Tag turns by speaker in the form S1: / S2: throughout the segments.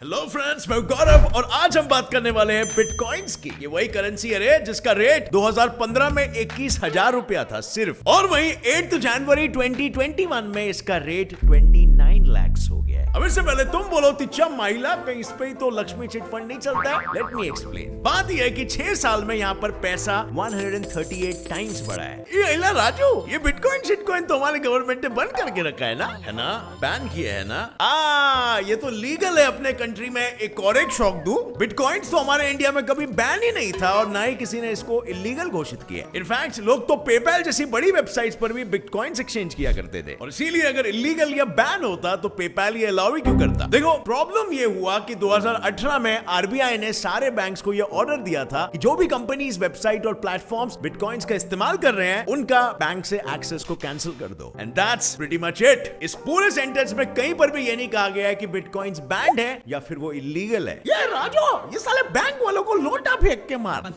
S1: Hello friends, मैं गौरव और आज हम बात करने वाले हैं बिटकॉइंस की। ये वही करेंसी है रे जिसका रेट 2015 में 21,000 रुपया था सिर्फ, और वहीं 8 जनवरी 2021 में इसका रेट 29 लाख हो गया है। अब इससे पहले तुम बोलो तिच्चा माइला कहीं इस पे ही तो लक्ष्मी चिट फंड नहीं चलता है। Let me explain. बात यह है कि 6 साल में यहाँ पर पैसा 138 टाइम्स बढ़ा है। ये राजू, ये बिटकॉइन शिटकॉइन तो हमारे गवर्नमेंट ने बंद करके रखा है ना, बैन किया है ना। ये तो लीगल है अपने कंट्री में। एक और एक शौक दूं, बिटकॉइंस तो हमारे इंडिया में कभी बैन ही नहीं था और ना ही किसी ने इसको इलीगल घोषित किया। इनफैक्ट लोग तो पेपैल जैसी बड़ी वेबसाइट्स पर भी बिटकॉइंस एक्सचेंज किया करते थे, और इसीलिए अगर इलीगल या बैन होता तो पेपैल ये अलाउ ही क्यों करता। देखो, प्रॉब्लम ये हुआ कि 2018 में आरबीआई ने सारे बैंक्स को ये ऑर्डर दिया था कि जो भी कंपनीज वेबसाइट और प्लेटफॉर्म्स बिटकॉइंस का इस्तेमाल कर रहे हैं उनका बैंक से एक्सेस को कैंसिल कर दो। And that's pretty much it. इस पूरे सेंटेंस में कहीं पर भी ये नहीं कहा गया है कि बिटकॉइंस बैंड है या फिर वो इलीगल है। ये राजू, ये साले बैंक वालों को लोटा फेंक के मार।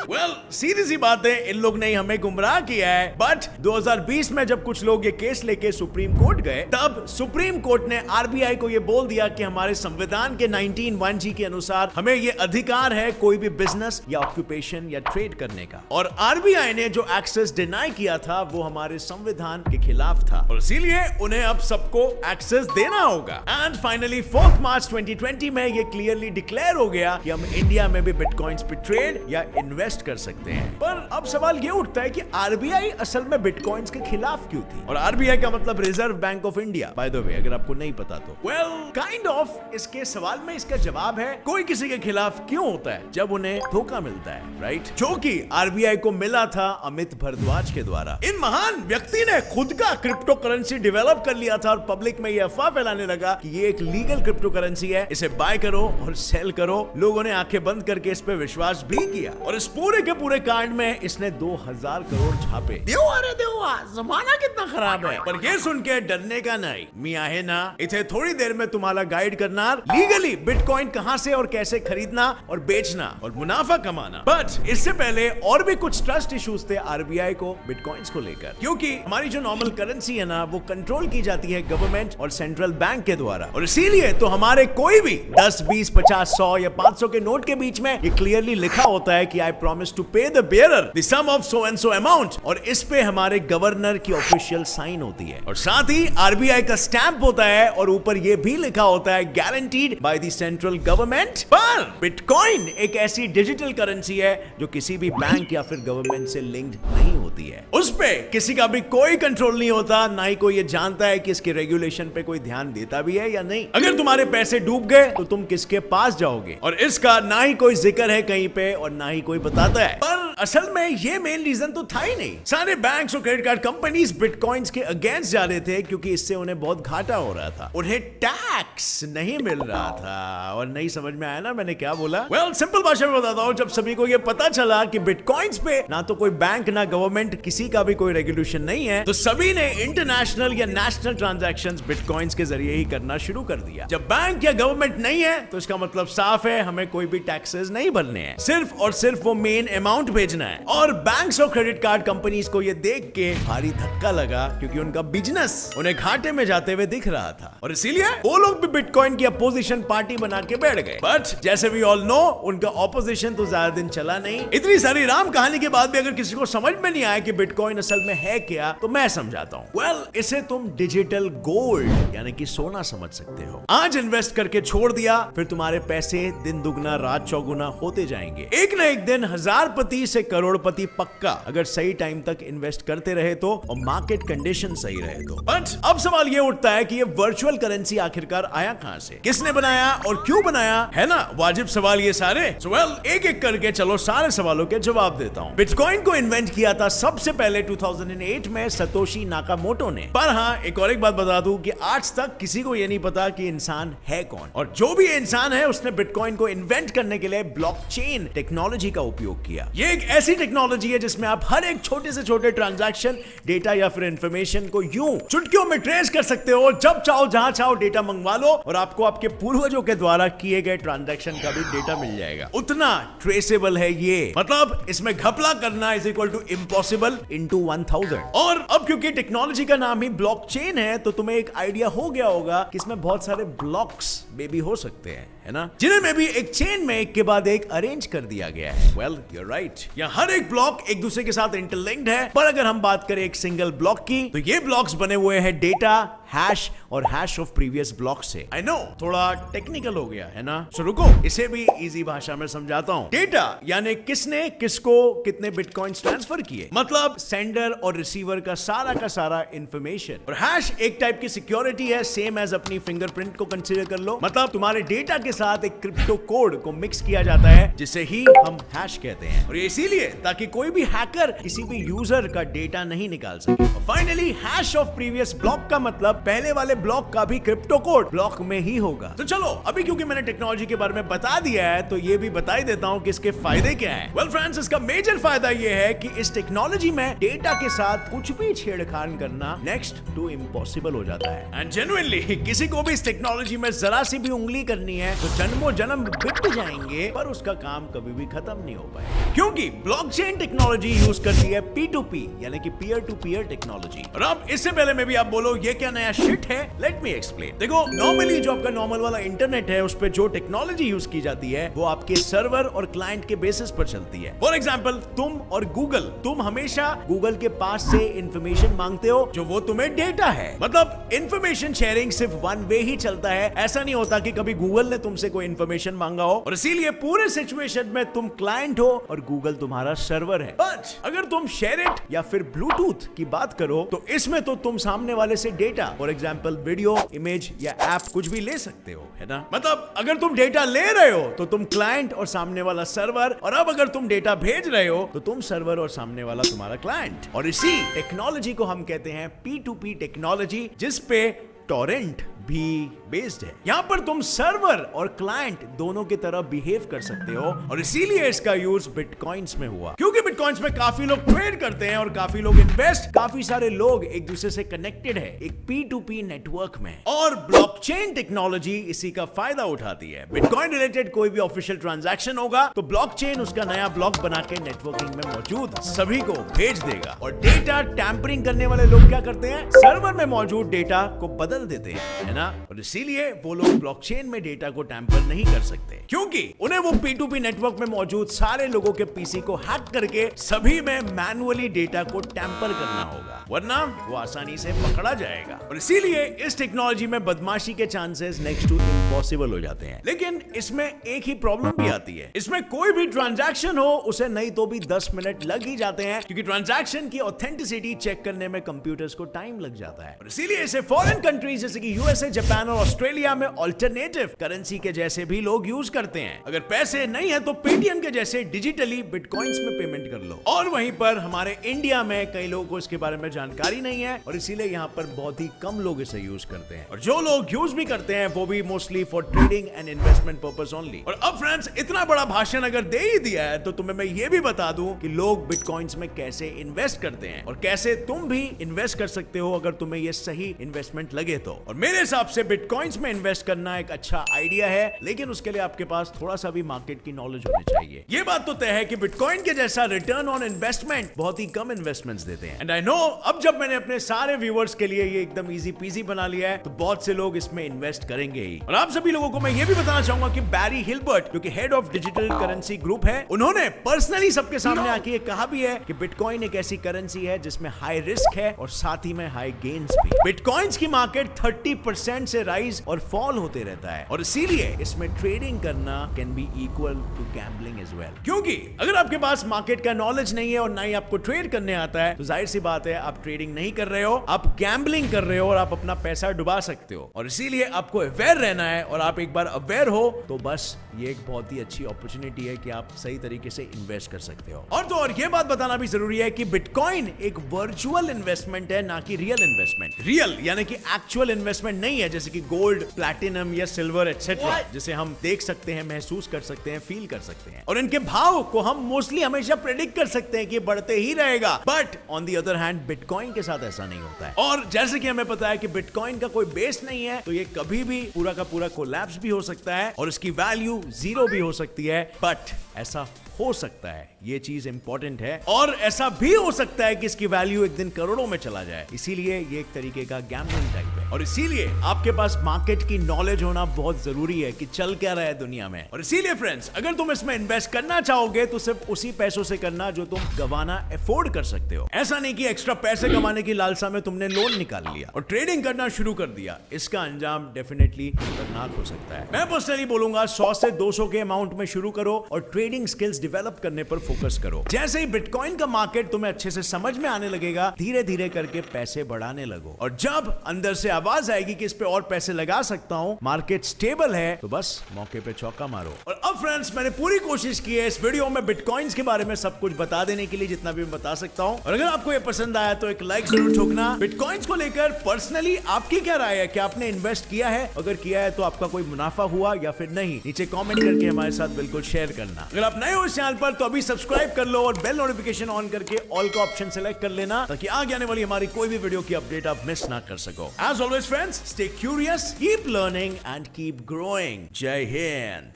S1: Well, सीधी सी बात है, इन लोग ने हमें गुमराह किया है। बट 2020 में जब कुछ लोग ये केस लेके सुप्रीम कोर्ट गए, तब सुप्रीम कोर्ट ने आरबीआई को ये बोल दिया कि हमारे संविधान के 19(1)(g) के अनुसार हमें ये अधिकार है कोई भी बिजनेस या ऑक्यूपेशन या ट्रेड करने का। और आरबीआई ने जो एक्सेस डिनाई किया था वो हमारे संविधान के खिलाफ था, और इसीलिए उन्हें अब सबको एक्सेस देना होगा। एंड फाइनली 4 मार्च 2020 में ये क्लियरली डिक्लेयर हो गया कि हम इंडिया में भी बिटकॉइंस पे ट्रेड या इन्वेस्ट कर सकते हैं। पर अब सवाल ये उठता है कि आरबीआई असल में बिटकॉइंस के खिलाफ क्यों थी। और आरबीआई का मतलब reserve bank of India, by the way, अगर आपको नहीं पता तो। वेल, काइंड ऑफ इसके सवाल में इसका जवाब है, कोई किसी के खिलाफ क्यों होता है जब उन्हें धोखा मिलता है, राइट? जो कि आरबीआई को मिला था अमित भारद्वाज के द्वारा। इन महान व्यक्ति ने खुद का क्रिप्टो करेंसी डेवलप कर लिया था और पब्लिक में यह अफवाह फैलाने लगा कि ये एक लीगल क्रिप्टो करेंसी है, इसे बाय करो और सेल करो। लोगों ने आंखें बंद करके इस पे विश्वास भी किया, और इस पूरे के पूरे कांड में इसने 2000 करोड़ छापे। देवा, जमाना कितना खराब है। पर ये सुन के डरने का नहीं, मियां है ना, इथे थोड़ी देर में तुम्हारा गाइड करना लीगली बिटकॉइन कहां से और कैसे खरीदना और बेचना और मुनाफा कमाना। बट इससे पहले और भी कुछ ट्रस्ट इश्यूज थे आरबीआई को बिटकॉइंस को लेकर, क्योंकि हमारी जो नॉर्मल करेंसी है ना, वो कंट्रोल की जाती है गवर्नमेंट और सेंट्रल बैंक के द्वारा, और इसीलिए तो हमारे कोई भी 10, 20, 50, 100 या 500 के नोट के बीच में ये क्लियरली लिखा होता है कि I promise to pay the bearer the sum of so and so amount, और इस पे हमारे गवर्नर की ऑफिशियल साइन होती है, और साथ ही आरबीआई का स्टैंप होता है, और ऊपर ये भी लिखा होता है guaranteed by the central government. पर बिटकॉइन एक ऐसी डिजिटल करेंसी है जो किसी भी बैंक या फिर गवर्नमेंट से लिंक्ड नहीं होती है। उस पे किसी का भी कोई कंट्रोल नहीं होता, ना ही कोई ये जानता है कि इसके रेगुलेशन पे कोई ध्यान देता भी है या नहीं। अगर तुम्हारे पैसे डूब गए तो तुम किसके पास जाओगे, और इसका ना ही कोई जिक्र है कहीं पे और ना ही कोई बताता है। पर असल में ये मेन रीजन तो था ही नहीं। सारे बैंक्स और क्रेडिट कार्ड कंपनीज बिटकॉइंस के अगेंस्ट जा रहे थे, क्योंकि इससे उन्हें बहुत घाटा हो रहा था। उन्हें टैक्स नहीं मिल रहा था। और नहीं समझ में आया ना मैंने क्या बोला? वेल, सिंपल भाषा में बताता हूं, जब सभी को ये पता चला कि बिटकॉइंस पे ना तो कोई बैंक ना गवर्नमेंट किसी का भी कोई रेगुलेशन नहीं है, तो सभी ने इंटरनेशनल या नेशनल ट्रांजैक्शंस बिटकॉइंस के जरिए ही करना शुरू कर दिया। जब बैंक या गवर्नमेंट नहीं है तो इसका मतलब साफ है, हमें कोई भी टैक्सेस नहीं भरने हैं, सिर्फ और सिर्फ वो मेन अमाउंट भेजना है। और बैंक्स और क्रेडिट कार्ड कंपनीज को ये देख के भारी धक्का लगा, क्योंकि उनका बिजनेस उन्हें घाटे में जाते हुए दिख रहा था, और इसीलिए वो लोग भी बिटकॉइन की अपोजिशन पार्टी बना के बैठ गए। बट जैसे वी ऑल नो, उनका ऑपोजिशन तो ज्यादा दिन चला नहीं। इतनी सारी राम कहानी के बाद भी अगर किसी को समझ में नहीं आया कि बिटकॉइन असल में है क्या, तो मैं समझाता हूँ। वेल, इसे तुम डिजिटल गोल्ड यानी कि सोना समझ सकते हो। आज इन्वेस्ट करके छोड़ दिया, फिर तुम्हारे पैसे दिन दुगना रात चौगुना होते जाएंगे। एक ना एक दिन हजारपति से करोड़पति पक्का, अगर सही टाइम तक इन्वेस्ट करते रहे तो, और मार्केट कंडीशन सही रहे तो। बट अब सवाल ये उठता है कि ये वर्चुअल करेंसी आखिरकार आया कहां से, किसने बनाया और क्यों बनाया, है ना वाजिब सवाल ये सारे। So well, एक एक करके चलो सारे सवालों के जवाब देता हूं। बिटकॉइन को इन्वेंट किया था सबसे पहले 2008 में सतोशी नाकामोटो ने। पर हाँ, एक और एक बात बता दूं कि आज तक किसी को ये नहीं पता कि इंसान है कौन, और जो भी इंसान है उसने बिटकॉइन को इन्वेंट करने के लिए ब्लॉकचेन टेक्नोलॉजी का उपयोग किया। ये एक ऐसी टेक्नोलॉजी है जिसमें आप हर एक छोटे से छोटे ट्रांजैक्शन, डेटा या फिर इंफॉर्मेशन को यूं चुटकियों में ट्रेस कर सकते हो। जब चाहो जहां चाहो डेटा मंगवा लो और आपको आपके पूर्वजों के द्वारा किए गए ट्रांजैक्शन का भी डेटा मिल जाएगा। उतना ट्रेसेबल है ये, मतलब इसमें घपला करना is equal to impossible into 1000। और अब क्योंकि टेक्नोलॉजी का नाम ही ब्लॉकचेन है तो तुम्हें एक आइडिया हो गया होगा कि इसमें बहुत सारे ब्लॉक्स में भी हो सकते हैं, है ना, जिन्हें में भी एक चेन में एक के बाद एक अरेंज कर दिया गया है। वेल, यू आर राइट, यहाँ हर एक ब्लॉक एक दूसरे के साथ इंटरलिंक्ड है। पर अगर हम बात करें एक सिंगल ब्लॉक की तो ये ब्लॉक्स बने हुए हैं डेटा, हैश और हैश ऑफ प्रीवियस ब्लॉक से। आई नो थोड़ा टेक्निकल हो गया है ना, सो रुको इसे भी इजी भाषा में समझाता हूं। डेटा यानी किसने किसको कितने बिटकॉइंस ट्रांसफर किए, मतलब सेंडर और रिसीवर का सारा इंफॉर्मेशन। और हैश एक टाइप की सिक्योरिटी है, सेम एज अपनी फिंगरप्रिंट को कंसीडर कर लो, मतलब तुम्हारे डेटा के साथ एक क्रिप्टो कोड को मिक्स किया जाता है जिसे ही हम हैश कहते हैं। और इसीलिए ताकि कोई भी हैकर किसी भी यूजर का डेटा नहीं निकाल सके। और finally hash of previous block का मतलब पहले वाले ब्लॉक का भी क्रिप्टो कोड ब्लॉक में ही होगा। तो चलो अभी क्योंकि मैंने टेक्नोलॉजी के बारे में बता दिया है तो ये भी बता ही देता हूं कि इसके फायदे क्या हैं। वेल फ्रेंड्स, इसका मेजर फायदा ये है कि इस टेक्नोलॉजी में डेटा के साथ कुछ भी छेड़खानी करना नेक्स्ट टू इम्पॉसिबल हो जाता है। एंड जेन्युइनली किसी को भी इस टेक्नोलॉजी में जरा सी भी उंगली करनी है तो जन्मों जन्म बिट जाएंगे, पर उसका काम कभी भी खत्म नहीं हो पाएगा, क्योंकि ब्लॉकचेन टेक्नोलॉजी यूज करती है P2P यानी कि पीयर टू पीयर टेक्नोलॉजी। और अब इससे पहले में भी आप बोलो ये क्या नया शिट है, लेट मी एक्सप्लेन। देखो नॉर्मली जो आपका नॉर्मल वाला इंटरनेट है उस पे जो टेक्नोलॉजी यूज की जाती है वो आपके सर्वर और क्लाइंट के बेसिस पर चलती है। फॉर एग्जांपल तुम और गूगल, तुम हमेशा गूगल के पास से इंफॉर्मेशन मांगते हो जो वो तुम्हें डेटा है, मतलब इंफॉर्मेशन शेयरिंग सिर्फ वन वे ही चलता है। ऐसा नहीं होता कि कभी गूगल ने तुमसे कोई इंफॉर्मेशन मांगा हो, और इसीलिए पूरे सिचुएशन में तुम क्लाइंट हो और गूगल तुम्हारा सर्वर है। बट अगर तुम शेयर इट या फिर ब्लूटूथ की बात करो तो इसमें तो तुम सामने वाले से data, for example video, image या ऐप कुछ भी ले सकते हो, है ना। मतलब अगर तुम डेटा ले रहे हो तो तुम क्लाइंट और सामने वाला सर्वर, और अब अगर तुम डेटा भेज रहे हो तो तुम सर्वर और सामने वाला तुम्हारा क्लाइंट। और इसी टेक्नोलॉजी को हम कहते हैं P2P टेक्नोलॉजी, जिस पे टोरेंट भी बेस्ड है। यहां पर तुम सर्वर और क्लाइंट दोनों की तरह बिहेव कर सकते हो, और इसीलिए इसका यूज बिटकॉइंस में हुआ, क्योंकि बिटकॉइंस में काफी लोग ट्रेड करते हैं और काफी लोग इन्वेस्ट, काफी सारे लोग एक दूसरे से कनेक्टेड है एक P2P नेटवर्क में। और ब्लॉकचेन टेक्नोलॉजी इसी का फायदा उठाती है। बिटकॉइन रिलेटेड कोई भी ऑफिशियल ट्रांजैक्शन होगा तो ब्लॉकचेन उसका नया ब्लॉक बना के नेटवर्किंग में मौजूद सभी को भेज देगा। और डेटा टैंपरिंग करने वाले लोग क्या करते हैं, सर्वर में मौजूद डेटा को बदल देते हैं, है ना। और इसीलिए वो लोग ब्लॉकचेन में डेटा को टैंपर नहीं कर सकते, क्योंकि उन्हें वो P2P नेटवर्क में मौजूद सारे लोगों के पीसी को हैक करके सभी में मैन्युअली डेटा को टैंपर करना होगा, वरना वो आसानी से पकड़ा जाएगा। और इसीलिए इस टेक्नोलॉजी में बदमाशी के चांसेस नेक्स्ट टू इम्पॉसिबल हो जाते हैं। लेकिन इसमें एक ही प्रॉब्लम भी आती है, इसमें कोई भी ट्रांजैक्शन हो उसे नहीं तो भी 10 मिनट लग ही जाते हैं, क्योंकि ट्रांजैक्शन की ऑथेंटिसिटी चेक करने में कंप्यूटर्स को टाइम लग जाता है। और इसीलिए इसे फॉरेन कंट्रीज जैसे कि यूएसए, जापान और ऑस्ट्रेलिया में अल्टरनेटिव करेंसी के जैसे भी लोग यूज करते हैं। अगर पैसे नहीं है तो पेटीएम के जैसे डिजिटली बिटकॉइंस में पेमेंट कर लो। और वहीं पर हमारे इंडिया में कई लोगों को इसके बारे में जानकारी नहीं है, और इसीलिए यहाँ पर बहुत ही कम लोग इसे यूज करते हैं, और जो लोग यूज भी करते हैं वो भी mostly for trading and investment purpose only. और अब फ्रेंड्स, इतना बड़ा भाषण अगर दे ही दिया है तो तुम्हें मैं ये भी बता दूं कि लोग बिटकॉइंस में कैसे इन्वेस्ट करते हैं, और कैसे तुम भी इन्वेस्ट कर सकते हो अगर तुम्हें ये सही इन्वेस्टमेंट लगे तो। और मेरे हिसाब से बिटकॉइंस में इन्वेस्ट करना एक अच्छा आइडिया है, लेकिन उसके लिए आपके पास थोड़ा सा भी मार्केट की नॉलेज होनी चाहिए। ये बात तो तय है कि बिटकॉइन के जैसा रिटर्न ऑन इन्वेस्टमेंट बहुत ही कम इन्वेस्टमेंट्स देते हैं। एंड आई नो अब जब मैंने अपने सारे व्यूअर्स के लिए ये एकदम इजी पीजी बना लिया है तो बहुत से लोग इसमें इन्वेस्ट करेंगे ही। और आप सभी लोगों को मैं ये भी बताना चाहूंगा कि बैरी हिल्बर्ट, जो कि head of digital currency group है, उन्होंने पर्सनली सबके सामने आके ये कहा भी है कि बिटकॉइन एक ऐसी करेंसी है जिसमें हाई रिस्क है और साथ ही में हाई गेन्स भी। बिटकॉइंस की मार्केट 30% से राइज और फॉल होते रहता है, और इसीलिए इसमें ट्रेडिंग करना can be equal to gambling as well. क्योंकि अगर आपके पास मार्केट का नॉलेज नहीं है और ना ही आपको ट्रेड करने आता है तो जाहिर सी बात है आप ट्रेडिंग नहीं कर रहे हो, आप गैम्बलिंग कर रहे हो और आप अपना पैसा डुबा सकते हो। और इसीलिए आपको अवेयर रहना है, और आप एक बार अवेयर हो तो बस ये एक बहुत ही अच्छी अपॉर्चुनिटी है कि आप सही तरीके से इन्वेस्ट कर सकते हो। और तो और ये बात बताना भी जरूरी है कि बिटकॉइन एक वर्चुअल इन्वेस्टमेंट है, ना कि रियल इन्वेस्टमेंट। रियल यानी कि एक्चुअल इन्वेस्टमेंट नहीं है जैसे कि गोल्ड, प्लैटिनम या सिल्वर एक्सेट्रा, जिसे हम देख सकते हैं, महसूस कर सकते हैं, फील कर सकते हैं, और इनके भाव को हम मोस्टली हमेशा प्रेडिक्ट कर सकते हैं कि बढ़ते ही रहेगा। But on the other hand bitcoin के साथ ऐसा नहीं होता है, और जैसे कि हमें पता है कि बिटकॉइन का कोई बेस नहीं है, तो ये कभी भी पूरा का पूरा कोलैप्स भी हो सकता है और इसकी वैल्यू जीरो भी हो सकती है। बट ऐसा हो सकता है, ये चीज इंपॉर्टेंट है, और ऐसा भी हो सकता है कि इसकी वैल्यू एक दिन करोड़ों में चला जाए। इसीलिए ये एक तरीके का गैम्बलिंग टाइप है, और इसीलिए आपके पास मार्केट की नॉलेज होना बहुत जरूरी है कि चल क्या रहा है दुनिया में। और इसीलिए फ्रेंड्स, अगर तुम इसमें इन्वेस्ट करना चाहोगे तो सिर्फ उसी पैसों से करना जो तुम गंवाना अफोर्ड कर सकते हो। ऐसा नहीं कि एक्स्ट्रा पैसे कमाने की लालसा में तुमने लोन निकाल लिया और ट्रेडिंग करना शुरू कर दिया। इसका अंजाम डेफिनेटली खतरनाक हो सकता है। मैं पर्सनली बोलूंगा 100 से 200 के अमाउंट में शुरू करो और ट्रेडिंग स्किल्स डेवलप करने पर फोकस करो। जैसे ही बिटकॉइन का मार्केट तुम्हें अच्छे से समझ में आने लगेगा, धीरे धीरे करके पैसे बढ़ाने लगो, और जब अंदर से आवाज आएगी कि इस पे और पैसे लगा सकता हूं, मार्केट स्टेबल है, तो बस मौके पे चौका मारो। और अब फ्रेंड्स, मैंने पूरी कोशिश की है इस वीडियो में बिटकॉइंस के बारे में सब कुछ बता देने के लिए, जितना भी मैं बता सकता हूं। और अगर आपको ये पसंद आया तो एक लाइक जरूर ठोकना। बिटकॉइंस को लेकर पर्सनली आपकी क्या राय है? क्या आपने इन्वेस्ट किया है? अगर किया है तो आपका कोई मुनाफा हुआ या फिर नहीं? नीचे कमेंट करके हमारे साथ बिल्कुल शेयर करना। अगर आप नए हो इस चैनल पर तो अभी सब्सक्राइब कर लो और बेल नोटिफिकेशन ऑन करके ऑल का ऑप्शन सेलेक्ट कर लेना, ताकि आगे आने वाली हमारी कोई भी वीडियो की अपडेट आप मिस ना कर सको। As always friends, stay curious, keep learning and keep growing. जय हिंद।